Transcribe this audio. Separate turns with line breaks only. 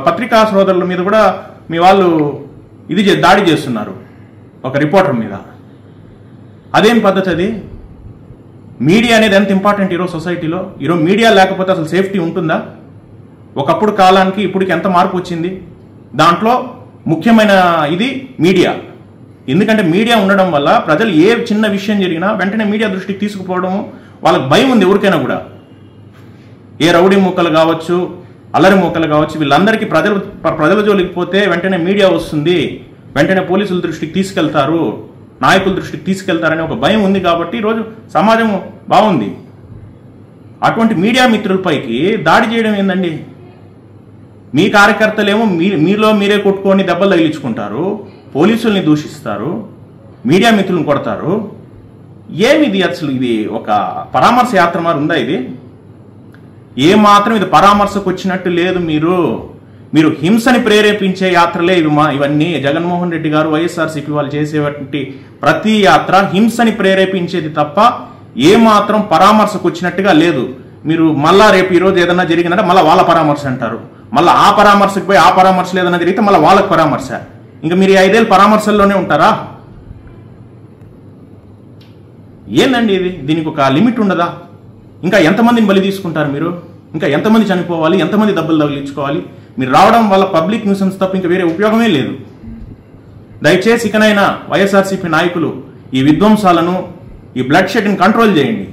పత్రికా సోదరుల మీద కూడా మీ వాళ్ళు దాడి చేస్తున్నారు ఒక రిపోర్టర్ మీద. అదేం పద్ధతి అది? మీడియా అనేది ఎంత ఇంపార్టెంట్ ఈరోజు సొసైటీలో. ఈరోజు మీడియా లేకపోతే అసలు సేఫ్టీ ఉంటుందా? ఒకప్పుడు కాలానికి ఇప్పటికి ఎంత మార్పు వచ్చింది. దాంట్లో ముఖ్యమైన ఇది మీడియా. ఎందుకంటే మీడియా ఉండడం వల్ల ప్రజలు ఏ చిన్న విషయం జరిగినా వెంటనే మీడియా దృష్టికి తీసుకుపోవడం వాళ్ళకి భయం ఉంది. ఎవరికైనా కూడా ఏ రౌడీ మూకలు కావచ్చు, అల్లరి మూకలు కావచ్చు, వీళ్ళందరికీ ప్రజల జోలికి పోతే వెంటనే మీడియా వస్తుంది, వెంటనే పోలీసుల దృష్టికి తీసుకెళ్తారు, నాయకుల దృష్టికి తీసుకెళ్తారనే ఒక భయం ఉంది. కాబట్టి ఈరోజు సమాజం బాగుంది. అటువంటి మీడియా మిత్రులపైకి దాడి చేయడం ఏందండి? మీ కార్యకర్తలేమో మీలో మీరే కొట్టుకొని దెబ్బలు తగిలించుకుంటారు, పోలీసుల్ని దూషిస్తారు, మీడియా మిత్రులను కొడతారు. ఏమిది అసలు? ఇది ఒక పరామర్శ యాత్ర మరి ఉందా? ఇది ఏమాత్రం ఇది పరామర్శకు వచ్చినట్టు లేదు. మీరు హింసని ప్రేరేపించే యాత్రలే ఇవన్నీ. జగన్మోహన్ రెడ్డి గారు, వైఎస్ఆర్సీపీ వాళ్ళు చేసేటువంటి ప్రతి యాత్ర హింసని ప్రేరేపించేది తప్ప ఏమాత్రం పరామర్శకు వచ్చినట్టుగా లేదు. మీరు మళ్ళా రేపు ఈరోజు ఏదన్నా జరిగిందంటే మళ్ళీ వాళ్ళ పరామర్శ అంటారు, మళ్ళీ ఆ పరామర్శకు పోయి ఆ పరామర్శలు ఏదైనా జరిగితే మళ్ళీ వాళ్ళకి పరామర్శ. ఇంకా మీరు 5 ఏళ్ళు పరామర్శల్లోనే ఉంటారా? ఏందండి ఇది? దీనికి ఒక లిమిట్ ఉండదా? ఇంకా ఎంతమందిని బలి తీసుకుంటారు మీరు? ఇంకా ఎంతమంది చనిపోవాలి? ఎంతమంది దెబ్బలు తగిలించుకోవాలి? మీరు రావడం వల్ల పబ్లిక్ న్యూసెన్స్ తప్ప ఇంకా వేరే ఉపయోగమే లేదు. దయచేసి ఇకనైనా వైఎస్ఆర్సీపీ నాయకులు ఈ విధ్వంసాలను, ఈ బ్లడ్ షెడ్ని కంట్రోల్ చేయండి.